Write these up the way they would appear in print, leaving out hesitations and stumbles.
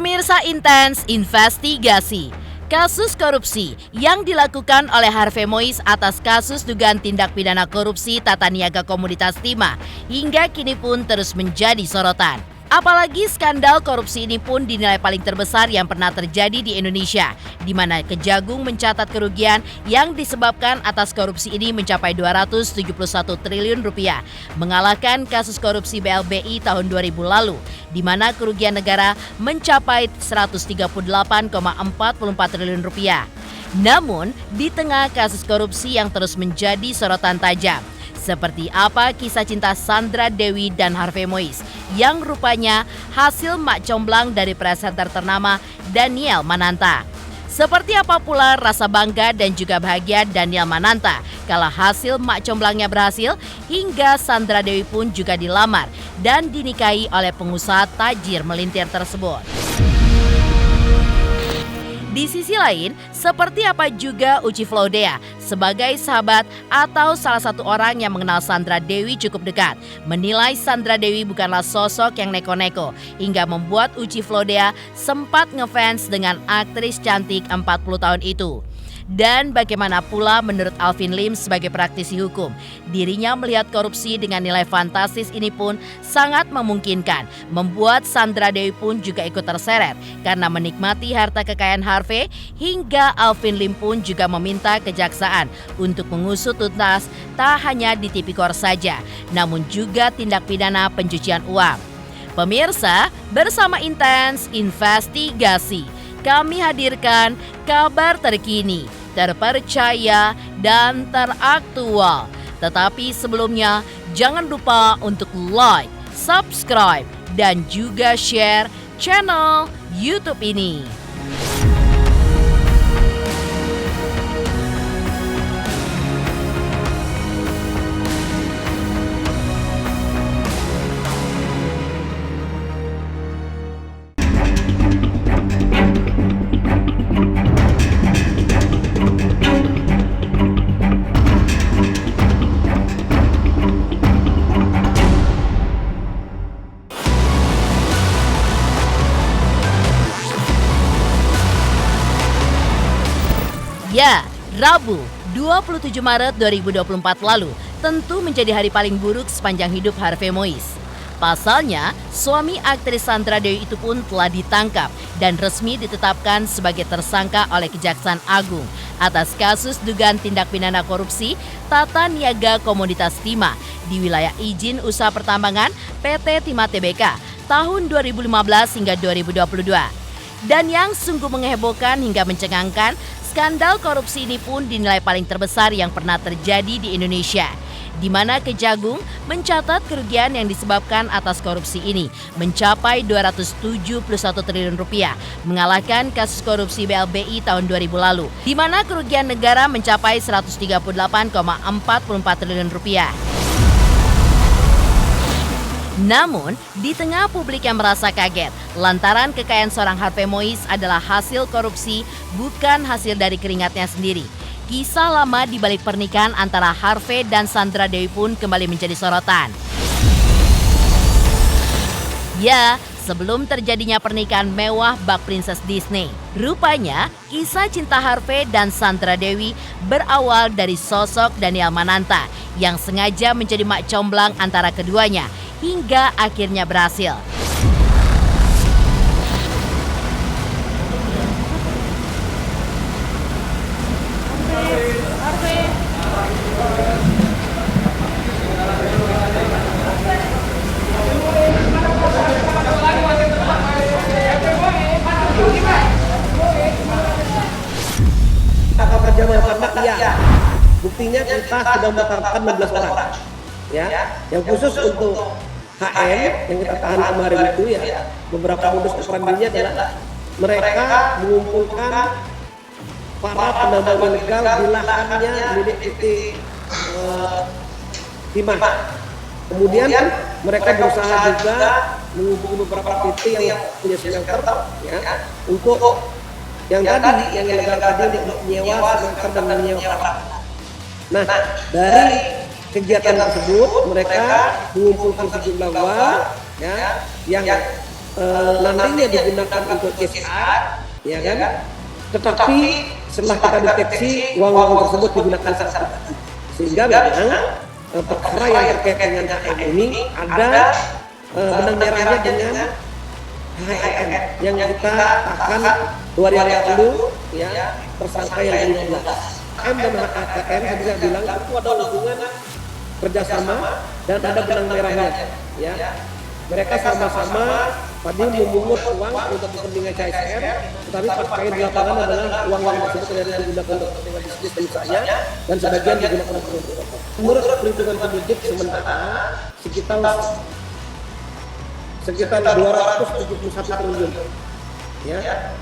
Pemirsa Intens Investigasi. Kasus korupsi yang dilakukan oleh Harvey Mois atas kasus dugaan tindak pidana korupsi tata niaga komoditas timah hingga kini pun terus menjadi sorotan. Apalagi skandal korupsi ini pun dinilai paling terbesar yang pernah terjadi di Indonesia, di mana Kejagung mencatat kerugian yang disebabkan atas korupsi ini mencapai 271 triliun rupiah, mengalahkan kasus korupsi BLBI tahun 2000 lalu, di mana kerugian negara mencapai 138,44 triliun rupiah. Namun, di tengah kasus korupsi yang terus menjadi sorotan tajam, seperti apa kisah cinta Sandra Dewi dan Harvey Mois yang rupanya hasil mak comblang dari presenter ternama Daniel Mananta. Seperti apa pula rasa bangga dan juga bahagia Daniel Mananta kala hasil mak comblangnya berhasil hingga Sandra Dewi pun juga dilamar dan dinikahi oleh pengusaha tajir melintir tersebut. Di sisi lain, seperti apa juga Uci Floudea sebagai sahabat atau salah satu orang yang mengenal Sandra Dewi cukup dekat, menilai Sandra Dewi bukanlah sosok yang neko-neko hingga membuat Uci Floudea sempat ngefans dengan aktris cantik 40 tahun itu. Dan bagaimana pula menurut Alvin Lim sebagai praktisi hukum, dirinya melihat korupsi dengan nilai fantastis ini pun sangat memungkinkan membuat Sandra Dewi pun juga ikut terseret karena menikmati harta kekayaan Harvey, hingga Alvin Lim pun juga meminta kejaksaan untuk mengusut tuntas tak hanya di Tipikor saja, namun juga tindak pidana pencucian uang. Pemirsa, bersama Intens Investigasi, kami hadirkan kabar terkini, terpercaya, dan teraktual. Tetapi sebelumnya, jangan lupa untuk like, subscribe, dan juga share channel YouTube ini. Ya, Rabu 27 Maret 2024 lalu tentu menjadi hari paling buruk sepanjang hidup Harvey Mois. Pasalnya, suami aktris Sandra Dewi itu pun telah ditangkap dan resmi ditetapkan sebagai tersangka oleh Kejaksaan Agung atas kasus dugaan tindak pidana korupsi tata niaga komoditas timah di wilayah izin usaha pertambangan PT Timah Tbk tahun 2015 hingga 2022. Dan yang sungguh menghebohkan hingga mencengangkan, skandal korupsi ini pun dinilai paling terbesar yang pernah terjadi di Indonesia, di mana Kejagung mencatat kerugian yang disebabkan atas korupsi ini mencapai 271 triliun rupiah, mengalahkan kasus korupsi BLBI tahun 2000 lalu, di mana kerugian negara mencapai 138,44 triliun rupiah. Namun, di tengah publik yang merasa kaget lantaran kekayaan seorang Harvey Mois adalah hasil korupsi, bukan hasil dari keringatnya sendiri, kisah lama di balik pernikahan antara Harvey dan Sandra Dewi pun kembali menjadi sorotan. Ya, sebelum terjadinya pernikahan mewah bak Princess Disney, rupanya kisah cinta Harvey dan Sandra Dewi berawal dari sosok Daniel Mananta yang sengaja menjadi mak comblang antara keduanya hingga akhirnya berhasil. Iya, buktinya kita sudah menetapkan 16 orang, ya, yang khusus untuk HM yang kita tahan kemarin itu ya, beberapa modus operandinya adalah mereka mengumpulkan para penambang ilegal di lahannya milik PT Timah. Kemudian mereka berusaha juga menghubungi beberapa PT yang punya smelter, ya, untuk yang tadi, yang ilegal tadi untuk menyewa smelter dan menyewa pakan. Nah, dari kegiatan tersebut mereka mengumpulkan sejumlah uang, ya, yang nantinya digunakan untuk CSR, ya kan? Tetapi setelah kita deteksi uang-uang tersebut digunakan salah sehingga memang perkara yang terkait dengan HM ini ada benang merahnya dengan HMM yang kita akan 2 hari yang lalu, ya, tersangka yang 15. HM dan HKM saya bisa bilang itu ada hubungan kerjasama dan ada benang merahnya, ya. Mereka sama-sama tadi memungut uang untuk kepentingan CSR, tetapi fakta di lapangan adalah uang-uang tersebut tidak digunakan untuk kepentingan bisnis dan usahanya dan sebagian digunakan untuk rokok. Menurut perhitungan penyidik sementara sekitar 271 triliun, ya,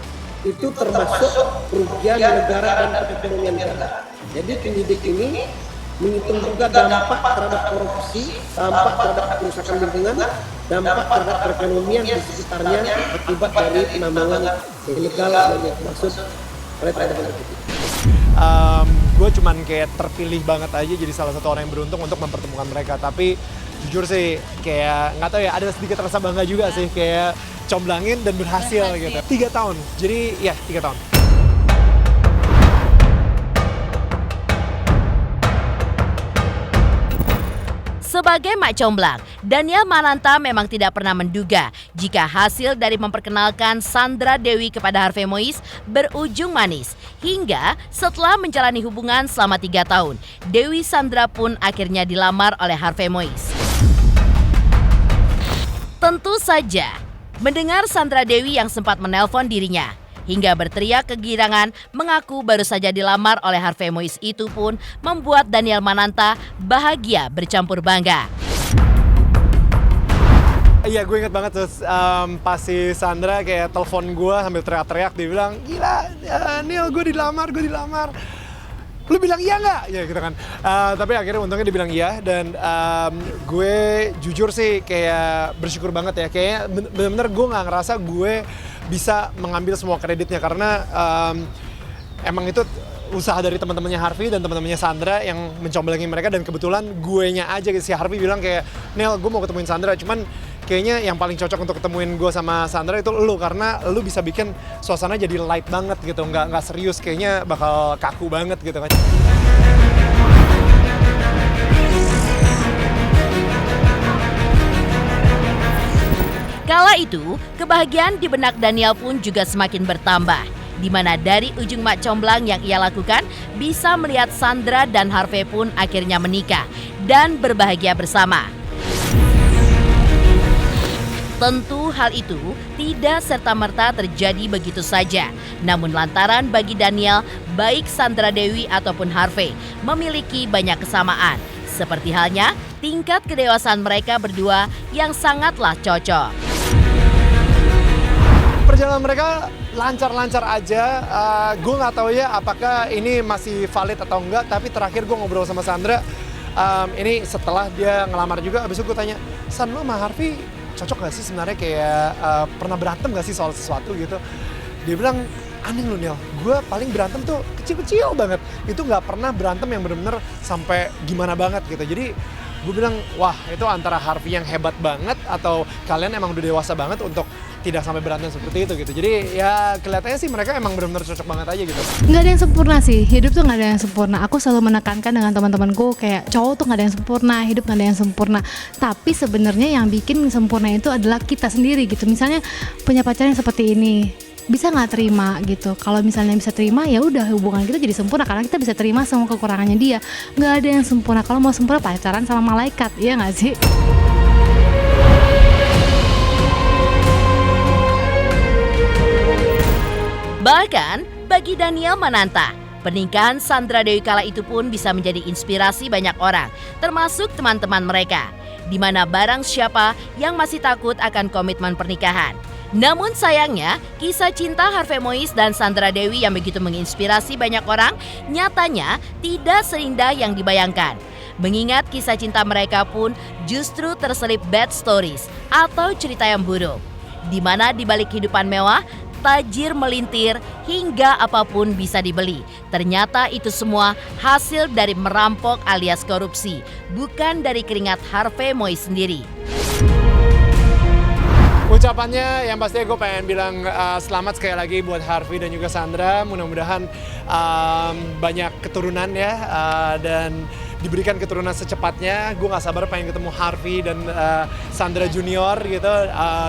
itu termasuk kerugian negara dan perekonomian negara. Jadi penyidik ini menghitung juga dampak terhadap korupsi, dampak terhadap kerusakan lingkungan, dampak terhadap perekonomian di sekitarnya akibat dari penambangan ilegal yang dimaksud oleh peradaban itu. Gue cuman kayak terpilih banget aja jadi salah satu orang yang beruntung untuk mempertemukan mereka. Tapi jujur sih kayak nggak tahu ya, ada sedikit rasa bangga juga sih, kayak comblangin dan berhasil gitu. 3 tahun, jadi ya 3 tahun. Sebagai Mak Comblang, Daniel Mananta memang tidak pernah menduga jika hasil dari memperkenalkan Sandra Dewi kepada Harvey Mois berujung manis. Hingga setelah menjalani hubungan selama 3 tahun, Dewi Sandra pun akhirnya dilamar oleh Harvey Mois. Tentu saja, mendengar Sandra Dewi yang sempat menelpon dirinya hingga berteriak kegirangan mengaku baru saja dilamar oleh Harvey Mois itu pun membuat Daniel Mananta bahagia bercampur bangga. Iya, gue inget banget terus pas si Sandra kayak telepon gue sambil teriak-teriak, dia bilang, "Gila, Neil, gue dilamar. Lu bilang iya nggak?" Ya gitu kan. Tapi akhirnya untungnya dia bilang iya, dan gue jujur sih kayak bersyukur banget ya. Kayak bener-bener gue nggak ngerasa gue bisa mengambil semua kreditnya, karena emang itu usaha dari teman-temannya Harvey dan teman-temannya Sandra yang mencomblangi mereka, dan kebetulan guenya aja si Harvey bilang kayak, "Neil, gue mau ketemuin Sandra, cuman kayaknya yang paling cocok untuk ketemuin gue sama Sandra itu lu, karena lu bisa bikin suasana jadi light banget gitu, nggak serius, kayaknya bakal kaku banget gitu kan." Kala itu, kebahagiaan di benak Daniel pun juga semakin bertambah, di mana dari ujung Mak Comblang yang ia lakukan bisa melihat Sandra dan Harvey pun akhirnya menikah dan berbahagia bersama. Tentu hal itu tidak serta-merta terjadi begitu saja. Namun lantaran bagi Daniel, baik Sandra Dewi ataupun Harvey memiliki banyak kesamaan. Seperti halnya tingkat kedewasaan mereka berdua yang sangatlah cocok. Perjalanan mereka lancar-lancar aja. Gue nggak tahu ya apakah ini masih valid atau enggak, tapi terakhir gue ngobrol sama Sandra, ini setelah dia ngelamar juga, abis itu gue tanya, "San, lo sama Harvey cocok gak sih sebenarnya, kayak pernah berantem gak sih soal sesuatu gitu?" Dia bilang, "Aneh lu, Neil, gue paling berantem tuh kecil-kecil banget, itu nggak pernah berantem yang bener-bener sampai gimana banget gitu." Jadi gue bilang, wah, itu antara Harvey yang hebat banget atau kalian emang udah dewasa banget untuk tidak sampai berantem seperti itu gitu. Jadi ya kelihatannya sih mereka emang benar-benar cocok banget aja gitu. Nggak ada yang sempurna sih, hidup tuh nggak ada yang sempurna. Aku selalu menekankan dengan teman-temanku kayak cowok tuh nggak ada yang sempurna, hidup nggak ada yang sempurna. Tapi sebenarnya yang bikin sempurna itu adalah kita sendiri gitu. Misalnya punya pacar yang seperti ini, bisa nggak terima gitu. Kalau misalnya bisa terima, ya udah hubungan kita jadi sempurna karena kita bisa terima semua kekurangannya dia. Nggak ada yang sempurna. Kalau mau sempurna pacaran sama malaikat, iya nggak sih? Bahkan bagi Daniel Mananta, pernikahan Sandra Dewi kala itu pun bisa menjadi inspirasi banyak orang, termasuk teman-teman mereka, di mana barang siapa yang masih takut akan komitmen pernikahan. Namun sayangnya, kisah cinta Harvey Mois dan Sandra Dewi yang begitu menginspirasi banyak orang, nyatanya tidak seindah yang dibayangkan. Mengingat kisah cinta mereka pun justru terselip bad stories atau cerita yang buruk, di mana di balik kehidupan mewah, tajir melintir hingga apapun bisa dibeli. Ternyata itu semua hasil dari merampok alias korupsi, bukan dari keringat Harvey Mois sendiri. Ucapannya yang pastinya gue pengen bilang selamat sekali lagi buat Harvey dan juga Sandra. Mudah-mudahan banyak keturunan ya dan diberikan keturunan secepatnya. Gue gak sabar pengen ketemu Harvey dan Sandra Junior gitu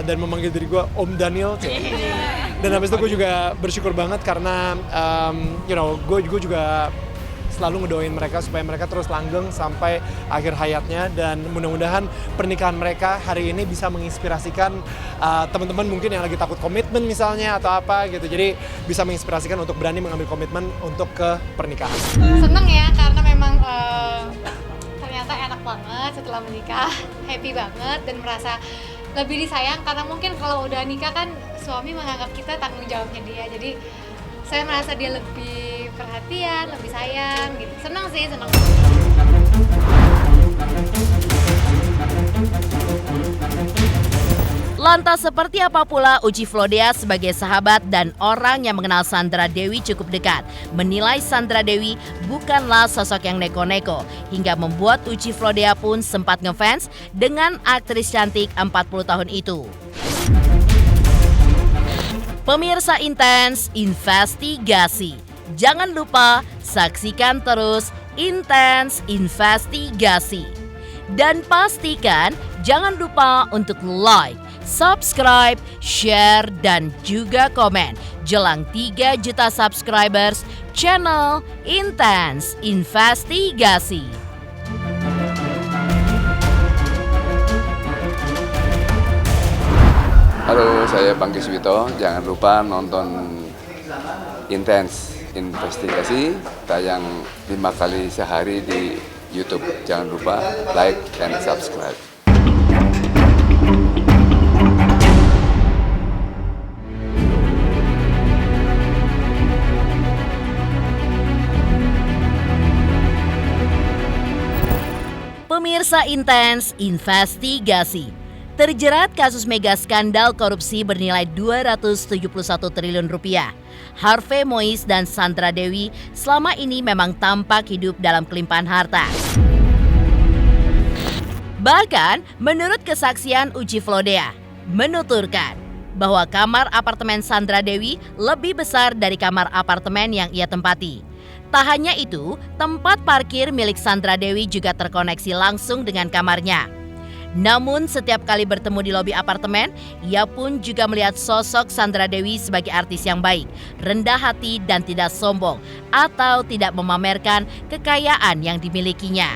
dan memanggil diri gue Om Daniel. Dan habis itu gue juga bersyukur banget karena gue juga selalu ngedoain mereka supaya mereka terus langgeng sampai akhir hayatnya, dan mudah-mudahan pernikahan mereka hari ini bisa menginspirasikan teman-teman mungkin yang lagi takut komitmen misalnya atau apa gitu, jadi bisa menginspirasikan untuk berani mengambil komitmen untuk ke pernikahan. Seneng ya karena memang ternyata enak banget setelah menikah, happy banget dan merasa lebih disayang karena mungkin kalau udah nikah kan suami menganggap kita tanggung jawabnya dia, jadi saya merasa dia lebih perhatian, lebih sayang gitu. Senang sih, senang. Lantas seperti apa pula Uci Flodea sebagai sahabat dan orang yang mengenal Sandra Dewi cukup dekat menilai Sandra Dewi bukanlah sosok yang neko-neko, hingga membuat Uci Flodea pun sempat ngefans dengan aktris cantik 40 tahun itu. Pemirsa Intens Investigasi, jangan lupa saksikan terus Intens Investigasi. Dan pastikan jangan lupa untuk like, subscribe, share, dan juga komen jelang 3 juta subscribers channel Intens Investigasi. Halo, saya Bang Kiswito. Jangan lupa nonton Intens Investigasi, tayang 5 kali sehari di YouTube. Jangan lupa like dan subscribe. Pemirsa Intens Investigasi, terjerat kasus mega skandal korupsi bernilai 271 triliun rupiah. Harvey Mois dan Sandra Dewi selama ini memang tampak hidup dalam kelimpahan harta. Bahkan menurut kesaksian Uci Flodea, menuturkan bahwa kamar apartemen Sandra Dewi lebih besar dari kamar apartemen yang ia tempati. Tak hanya itu, tempat parkir milik Sandra Dewi juga terkoneksi langsung dengan kamarnya. Namun setiap kali bertemu di lobi apartemen, ia pun juga melihat sosok Sandra Dewi sebagai artis yang baik, rendah hati dan tidak sombong atau tidak memamerkan kekayaan yang dimilikinya.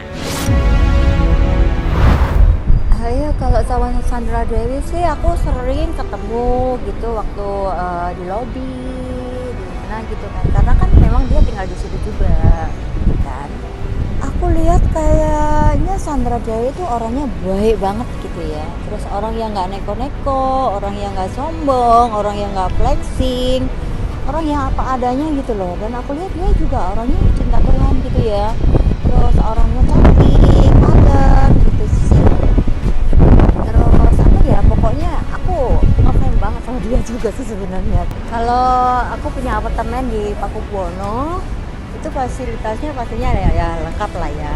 Ya kalau sama Sandra Dewi sih aku sering ketemu gitu waktu di lobi, di mana gitu kan, karena kan memang dia tinggal di situ juga kan. Aku lihat kayaknya Sandra Dewi itu orangnya baik banget gitu ya. Terus orang yang nggak neko-neko, orang yang nggak sombong, orang yang nggak flexing, orang yang apa adanya gitu loh. Dan aku lihat dia juga orangnya cinta Tuhan gitu ya. Terus orangnya cantik, padat gitu sih. Terus apa ya, pokoknya aku ngefans banget sama dia juga sih sebenarnya. Kalau aku punya apartemen di Pakubuwono, itu fasilitasnya pastinya ya lengkap lah ya,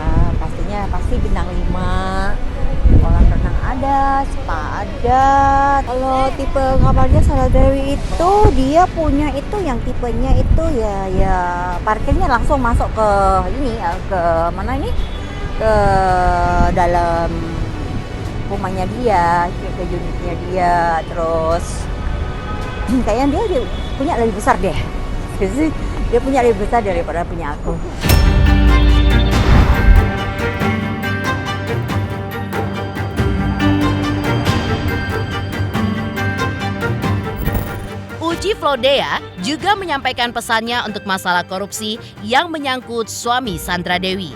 pasti bintang 5, kolam renang ada, spa ada. Kalau tipe kamarnya Sandra Dewi itu dia punya itu yang tipenya itu ya parkirnya langsung masuk ke ini ya, ke mana ini, ke dalam rumahnya dia, ke unitnya dia. Terus kayaknya dia punya lebih besar deh. Dia punya lebih besar daripada punya aku. Uci Flodea juga menyampaikan pesannya untuk masalah korupsi yang menyangkut suami Sandra Dewi.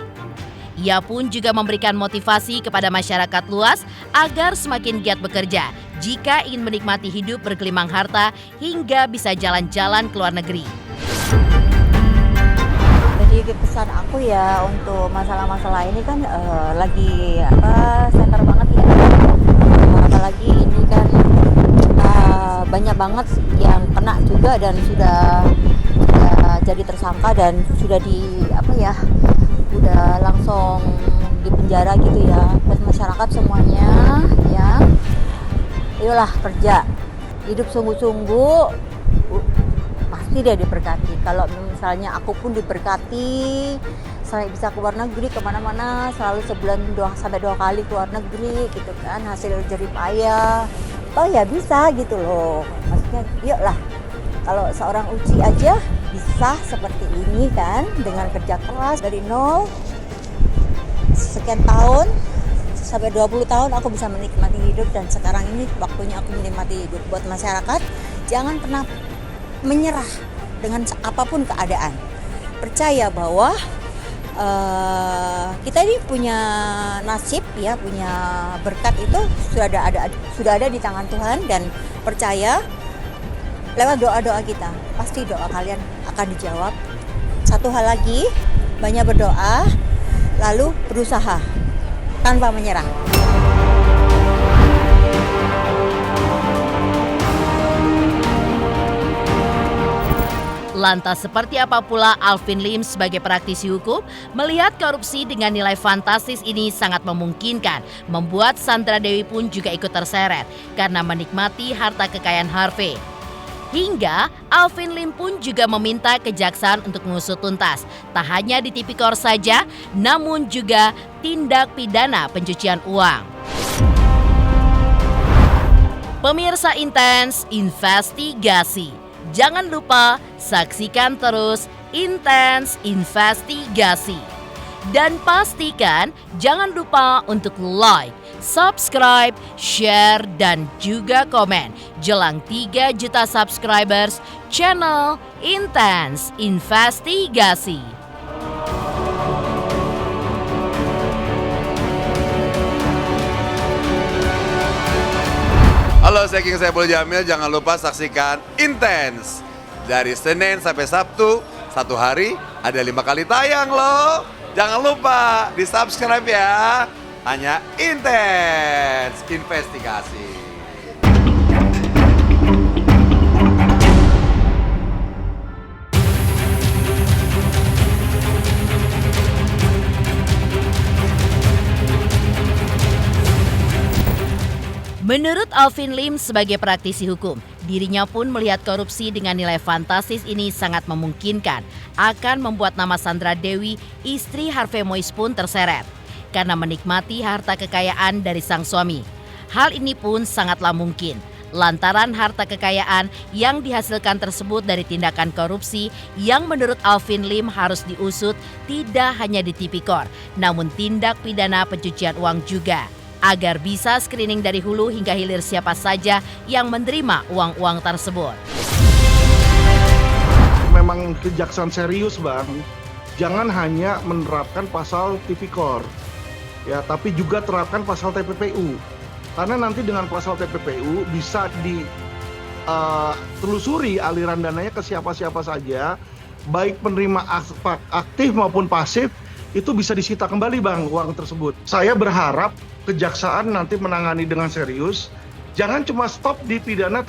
Ia pun juga memberikan motivasi kepada masyarakat luas agar semakin giat bekerja jika ingin menikmati hidup bergelimang harta hingga bisa jalan-jalan ke luar negeri. Jadi pesan aku ya untuk masalah-masalah ini kan lagi center banget ya, apalagi ini kan banyak banget yang kena juga dan sudah jadi tersangka dan sudah udah langsung di penjara gitu ya. Buat masyarakat semuanya ya, Ayolah kerja, hidup sungguh-sungguh, pasti dia diberkati. Kalau misalnya aku pun diberkati, saya bisa keluar negeri kemana-mana, selalu sebulan 2 kali keluar negeri gitu kan, hasil jerih payah. Oh ya bisa gitu loh, maksudnya yuklah. Kalau seorang Uci aja bisa seperti ini kan, dengan kerja keras dari nol, sekian tahun, sampai 20 tahun aku bisa menikmati hidup, dan sekarang ini waktunya aku menikmati hidup. Buat masyarakat, jangan pernah menyerah dengan apapun keadaan. Percaya bahwa kita ini punya nasib ya, punya berkat itu sudah ada di tangan Tuhan, dan percaya lewat doa-doa kita pasti doa kalian akan dijawab. Satu hal lagi, banyak berdoa lalu berusaha tanpa menyerah. Lantas seperti apa pula Alvin Lim sebagai praktisi hukum melihat korupsi dengan nilai fantastis ini sangat memungkinkan membuat Sandra Dewi pun juga ikut terseret karena menikmati harta kekayaan Harvey. Hingga Alvin Lim pun juga meminta kejaksaan untuk mengusut tuntas, tak hanya di Tipikor saja, namun juga tindak pidana pencucian uang. Pemirsa Intens Investigasi, jangan lupa saksikan terus Intens Investigasi. Dan pastikan jangan lupa untuk like, subscribe, share, dan juga komen jelang 3 juta subscribers channel Intens Investigasi. Halo, saya King Saiful Jamil. Jangan lupa saksikan Intens dari Senin sampai Sabtu. Satu hari ada 5 kali tayang loh. Jangan lupa di-subscribe ya. Hanya Intens Investigasi. Menurut Alvin Lim sebagai praktisi hukum, dirinya pun melihat korupsi dengan nilai fantastis ini sangat memungkinkan akan membuat nama Sandra Dewi, istri Harvey Mois pun terseret karena menikmati harta kekayaan dari sang suami. Hal ini pun sangatlah mungkin lantaran harta kekayaan yang dihasilkan tersebut dari tindakan korupsi yang menurut Alvin Lim harus diusut tidak hanya di Tipikor, namun tindak pidana pencucian uang juga, agar bisa screening dari hulu hingga hilir siapa saja yang menerima uang-uang tersebut. Memang kejaksaan serius Bang, jangan hanya menerapkan pasal Tipikor, ya, tapi juga terapkan pasal TPPU. Karena nanti dengan pasal TPPU bisa ditelusuri aliran dananya ke siapa-siapa saja, baik penerima aktif maupun pasif, itu bisa disita kembali Bang uang tersebut. Saya berharap kejaksaan nanti menangani dengan serius, jangan cuma stop di pidana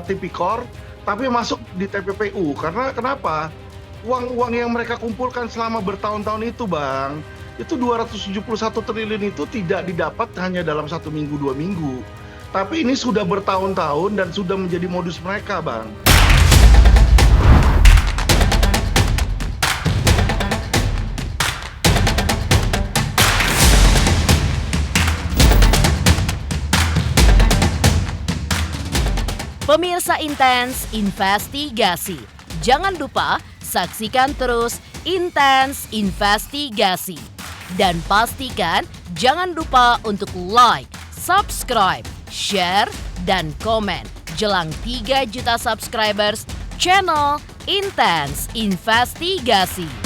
Tipikor, tapi masuk di TPPU. Karena kenapa? Uang-uang yang mereka kumpulkan selama bertahun-tahun itu Bang, itu 271 triliun itu tidak didapat hanya dalam 1 minggu 2 minggu. Tapi ini sudah bertahun-tahun dan sudah menjadi modus mereka Bang. Pemirsa Intens Investigasi, jangan lupa saksikan terus Intens Investigasi. Dan pastikan jangan lupa untuk like, subscribe, share, dan komen jelang 3 juta subscribers channel Intens Investigasi.